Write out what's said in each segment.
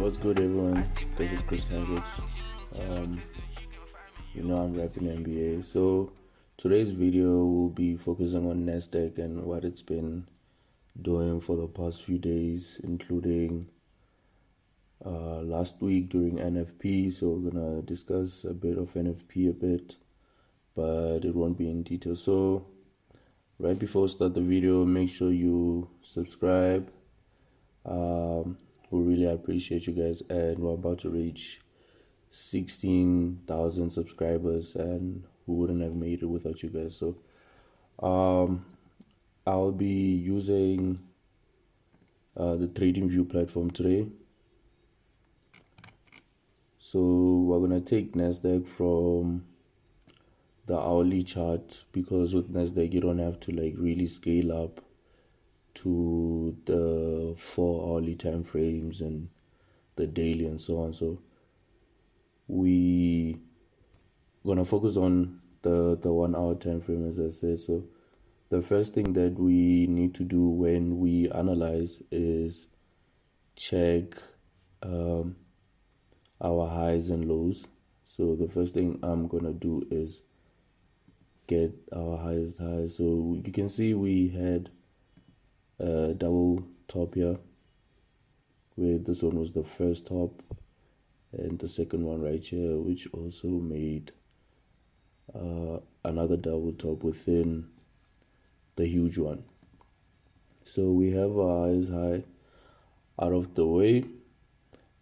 What's good, everyone? This is Chris Hendricks. I'm rapping NBA. So today's video will be focusing on Nasdaq and what it's been doing for the past few days, including last week during NFP. So we're gonna discuss a bit of NFP but it won't be in detail. So right before we start the video, make sure you subscribe. We really appreciate you guys, and we're about to reach 16,000 subscribers, and we wouldn't have made it without you guys. So I'll be using the TradingView platform today. So we're gonna take Nasdaq from the hourly chart, because with Nasdaq you don't have to really scale up to the 4-hourly time frames and the daily and so on. So we gonna focus on the 1 hour time frame, as I said. So the first thing that we need to do when we analyze is check our highs and lows. So the first thing I'm gonna do is get our highest high. So you can see we had a double top here, where this one was the first top and the second one right here, which also made another double top within the huge one. So we have our highest high out of the way,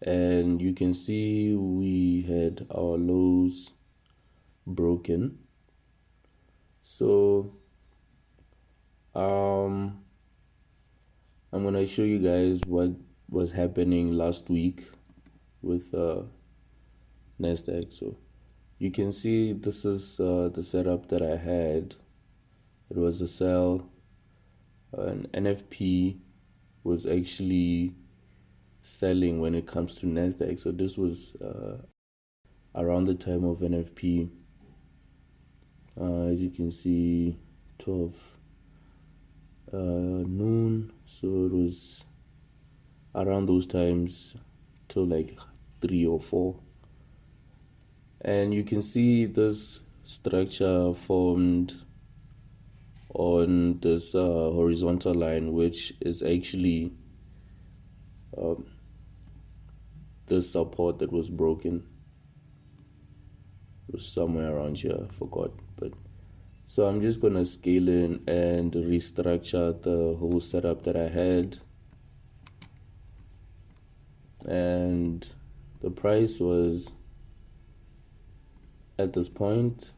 and you can see we had our lows broken. So I'm gonna show you guys what was happening last week with Nasdaq. So you can see this is the setup that I had. It was a sell, and NFP was actually selling when it comes to Nasdaq. So this was around the time of NFP. As you can see, 12 noon. So it was around those times till 3 or 4, and you can see this structure formed on this horizontal line, which is actually the support that was broken. It was somewhere around here, I forgot. But so I'm just gonna scale in and restructure the whole setup that I had. And the price was at this point,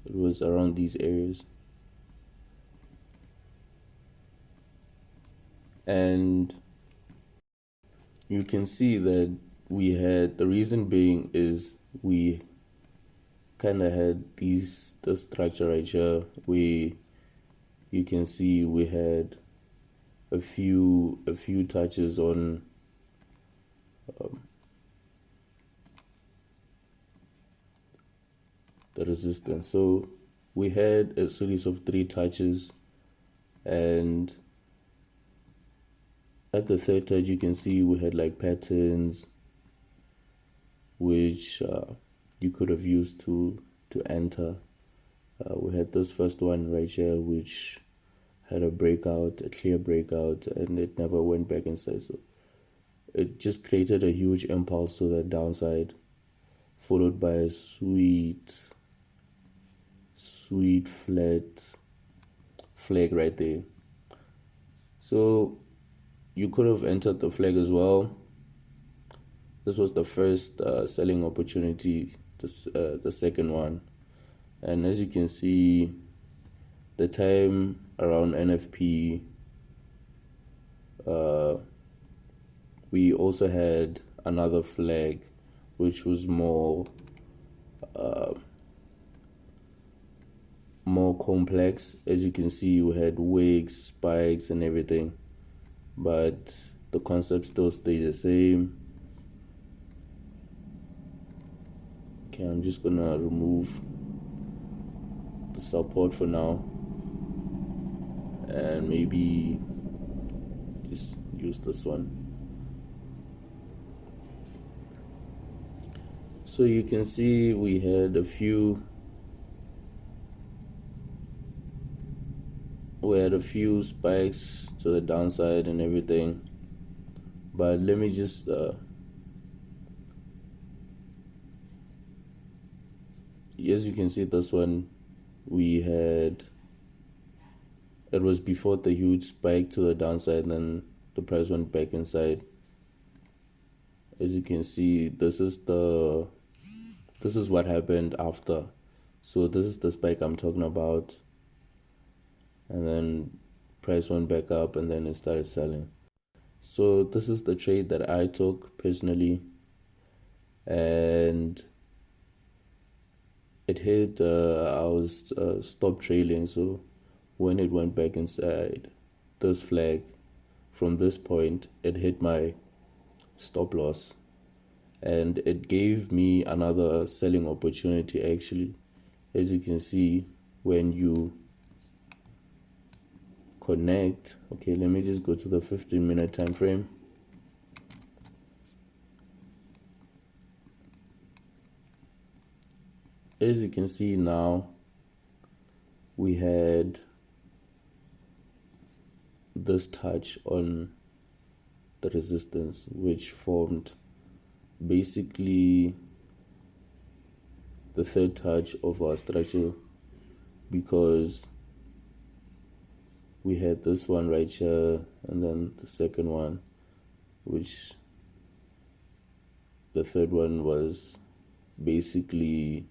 it was around these areas, and you can see that we had, the reason being is we kind of had the structure right here. You can see we had a few touches on the resistance. So we had a series of 3 touches, and at the third touch you can see we had patterns which you could have used to enter. We had this first one right here, which had a clear breakout, and it never went back inside. So it just created a huge impulse to the downside, followed by a sweet flat flag right there. So you could have entered the flag as well. This was the first selling opportunity, the second one. And as you can see, the time around NFP, we also had another flag, which was more complex. As you can see, we had wicks, spikes, and everything, but the concept still stays the same. Okay, I'm just gonna remove the support for now, and maybe just use this one. So you can see we had a few spikes to the downside and everything, but let me just as you can see, this one we had, it was before the huge spike to the downside, and then the price went back inside. As you can see, this is what happened after. So this is the spike I'm talking about, and then price went back up and then it started selling. So this is the trade that I took personally, and it hit, I was stopped trailing. So when it went back inside this flag, from this point it hit my stop loss, and it gave me another selling opportunity actually. As you can see, when you connect, okay, let me just go to the 15-minute time frame. As you can see now, we had this touch on the resistance, which formed basically the third touch of our structure, because we had this one right here and then the second one, which the third one was basically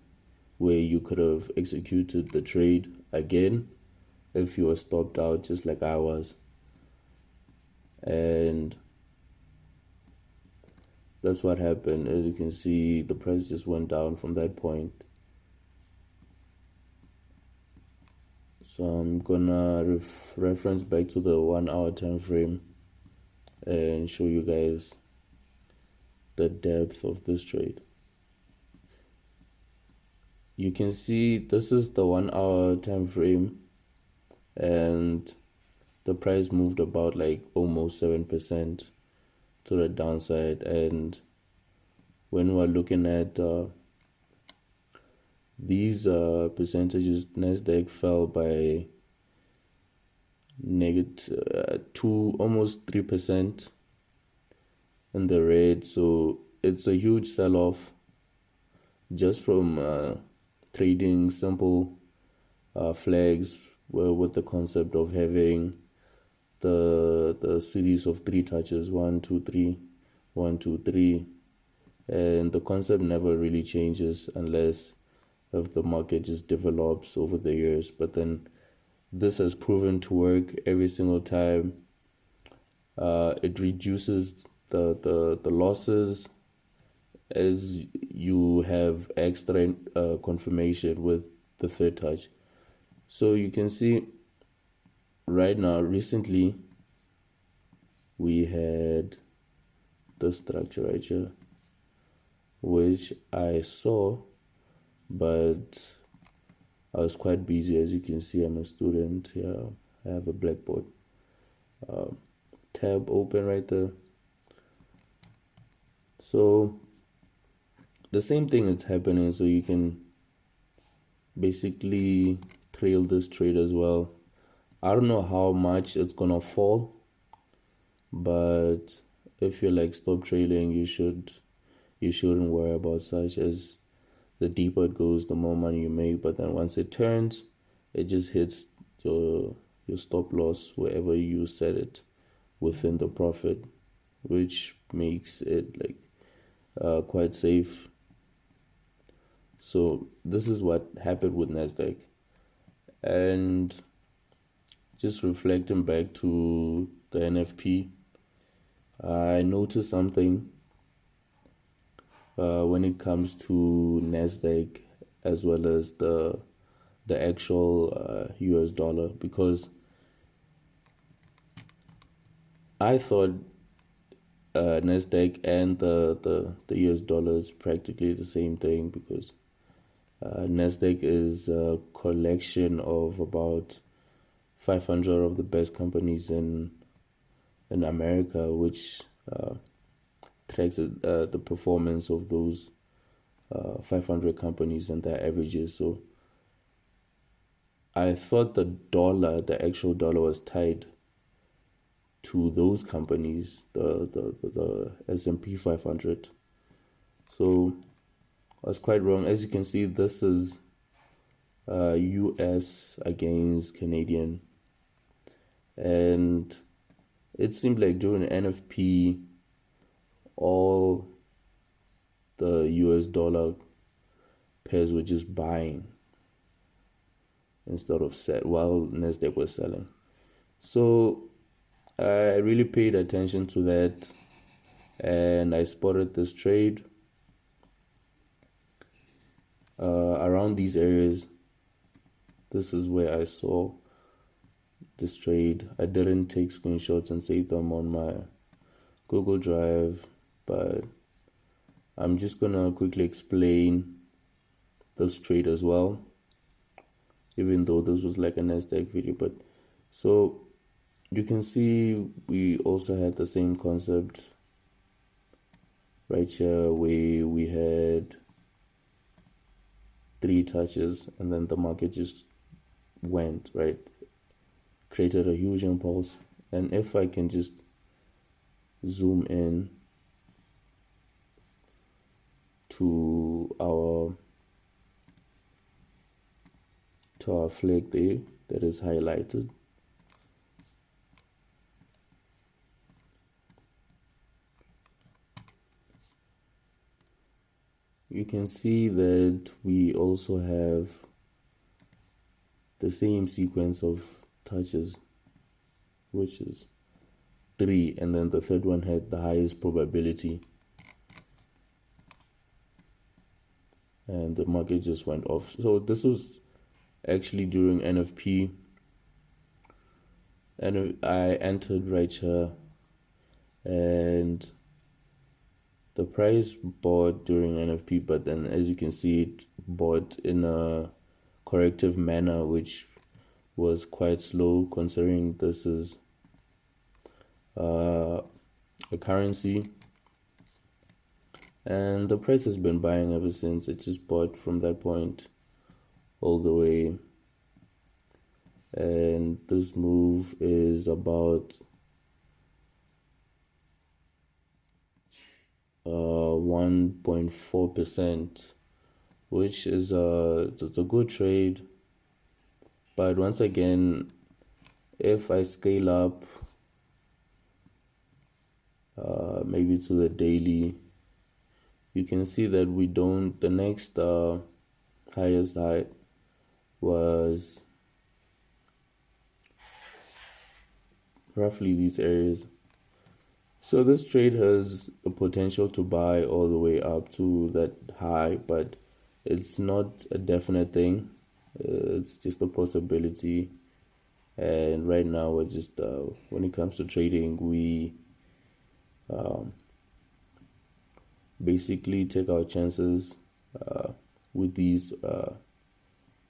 where you could have executed the trade again if you were stopped out just like I was. And that's what happened. As you can see, the price just went down from that point. So I'm gonna reference back to the 1 hour time frame and show you guys the depth of this trade. You can see this is the 1 hour time frame, and the price moved about like almost 7% to the downside. And when we're looking at these percentages, Nasdaq fell by -2, almost 3% in the red. So it's a huge sell-off just from trading simple flags with the concept of having the series of 3 touches, 1 2 3, 1 2 3, and the concept never really changes unless if the market just develops over the years. But then this has proven to work every single time. It reduces the losses as you have extra confirmation with the third touch. So you can see right now, recently we had the structure right here, which I saw, but I was quite busy. As you can see, I'm a student here. I have a blackboard tab open right there. So the same thing is happening. So you can basically trail this trade as well. I don't know how much it's gonna fall, but if you're like stop trailing, you shouldn't worry about such, as the deeper it goes, the more money you make. But then once it turns, it just hits your stop loss wherever you set it within the profit, which makes it like quite safe. So this is what happened with Nasdaq. And just reflecting back to the NFP, I noticed something when it comes to Nasdaq as well as the actual US dollar, because I thought Nasdaq and the US dollar is practically the same thing, because Nasdaq is a collection of about 500 of the best companies in America, which tracks the performance of those 500 companies and their averages. So I thought the actual dollar was tied to those companies, the S&P 500. So I was quite wrong. As you can see, this is US against Canadian, and it seemed like during NFP all the US dollar pairs were just buying instead of while Nasdaq was selling. So I really paid attention to that, and I spotted this trade around these areas. This is where I saw this trade. I didn't take screenshots and save them on my Google Drive, but I'm just gonna quickly explain this trade as well, even though this was like a Nasdaq video. But so you can see we also had the same concept right here, where we had 3 touches and then the market just went, right, created a huge impulse. And if I can just zoom in to our flag there that is highlighted, you can see that we also have the same sequence of touches, which is 3, and then the third one had the highest probability, and the market just went off. So this was actually during NFP, and I entered right here, and the price bought during NFP, but then as you can see, it bought in a corrective manner, which was quite slow considering this is a currency, and the price has been buying ever since. It just bought from that point all the way, and this move is about 1.4%, which is it's a good trade. But once again, if I scale up maybe to the daily, you can see that we don't, the next highest high was roughly these areas. So this trade has the potential to buy all the way up to that high, but it's not a definite thing. It's just a possibility. And right now we're just when it comes to trading, we basically take our chances with these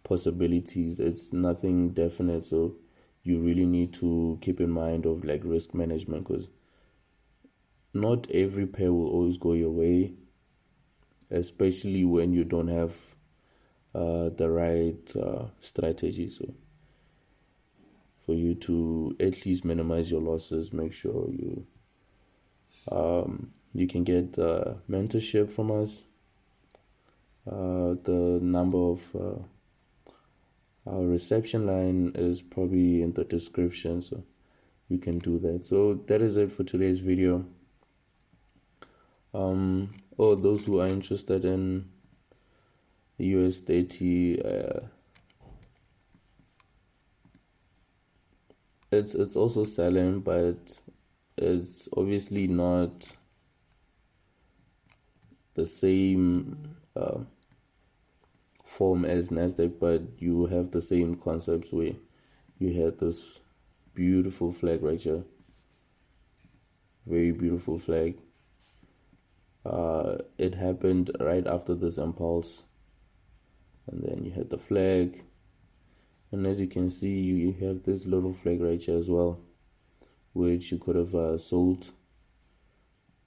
possibilities. It's nothing definite, so you really need to keep in mind of like risk management, because not every pair will always go your way, especially when you don't have the right strategy. So for you to at least minimize your losses, make sure you can get mentorship from us. The number of our reception line is probably in the description, so you can do that. So that is it for today's video. Those who are interested in USDT, it's also selling, but it's obviously not the same form as Nasdaq, but you have the same concepts where you had this beautiful flag right here, very beautiful flag. It happened right after this impulse, and then you had the flag, and as you can see, you have this little flag right here as well, which you could have sold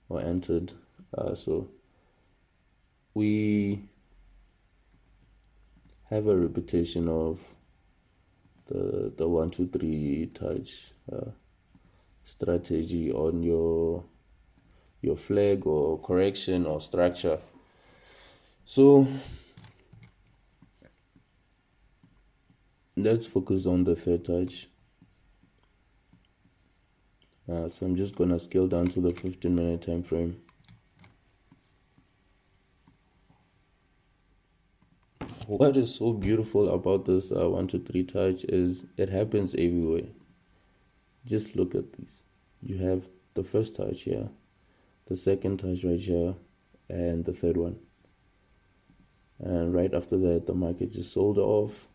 or entered. So we have a repetition of the 1 2 3 touch strategy on your flag or correction or structure. So let's focus on the third touch. So I'm just gonna scale down to the 15-minute time frame. What is so beautiful about this 1 2 3 touch is it happens everywhere. Just look at these. You have the first touch here, the second touch right here, and the third one. And right after that, the market just sold off,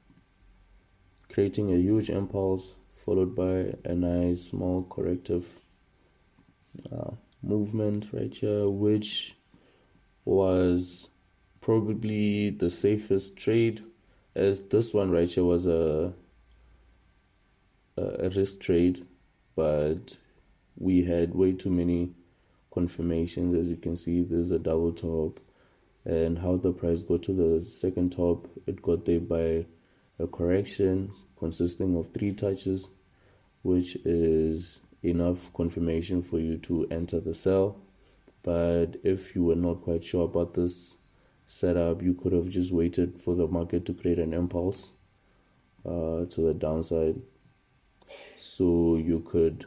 creating a huge impulse, followed by a nice small corrective movement right here, which was probably the safest trade, as this one right here was a risk trade, but we had way too many confirmations. As you can see, there's a double top, and how the price got to the second top, it got there by a correction consisting of 3 touches, which is enough confirmation for you to enter the sell. But if you were not quite sure about this setup, you could have just waited for the market to create an impulse to the downside, so you could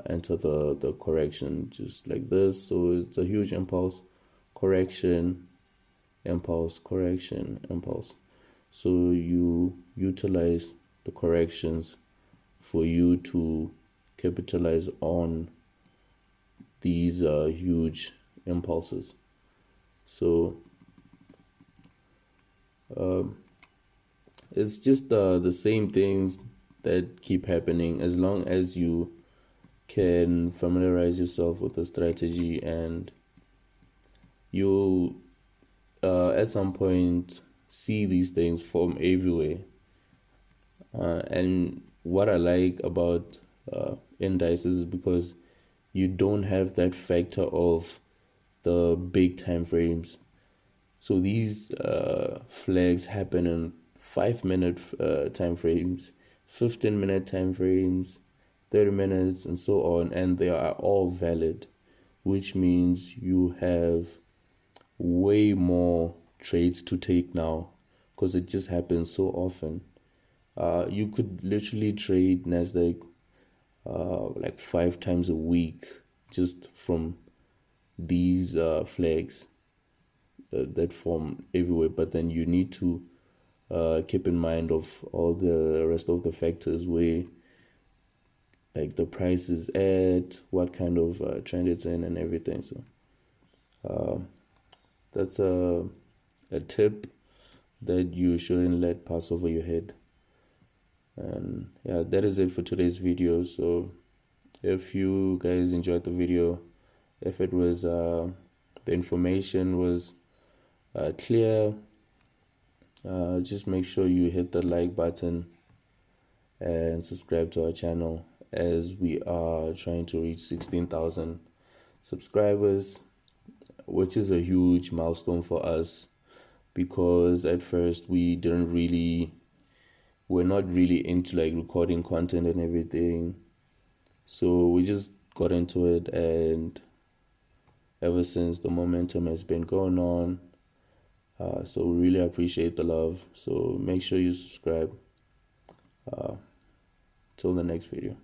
enter the correction just like this. So it's a huge impulse, correction, impulse, correction, impulse. So you utilize the corrections for you to capitalize on these huge impulses. So it's just the same things that keep happening, as long as you can familiarize yourself with the strategy, and you'll at some point see these things form everywhere. And what I like about indices is because you don't have that factor of the big time frames. So these flags happen in 5-minute time frames, 15-minute time frames, 30 minutes, and so on, and they are all valid, which means you have way more trades to take now, because it just happens so often. You could literally trade Nasdaq like 5 times a week just from these flags that form everywhere. But then you need to keep in mind of all the rest of the factors, where like the price is at, what kind of trend it's in, and everything. So that's a tip that you shouldn't let pass over your head. And yeah, that is it for today's video. So if you guys enjoyed the video, if it was the information was clear, just make sure you hit the like button and subscribe to our channel, as we are trying to reach 16,000 subscribers, which is a huge milestone for us, because at first we're not really into like recording content and everything. So we just got into it, and ever since, the momentum has been going on. So we really appreciate the love. So make sure you subscribe. Till the next video.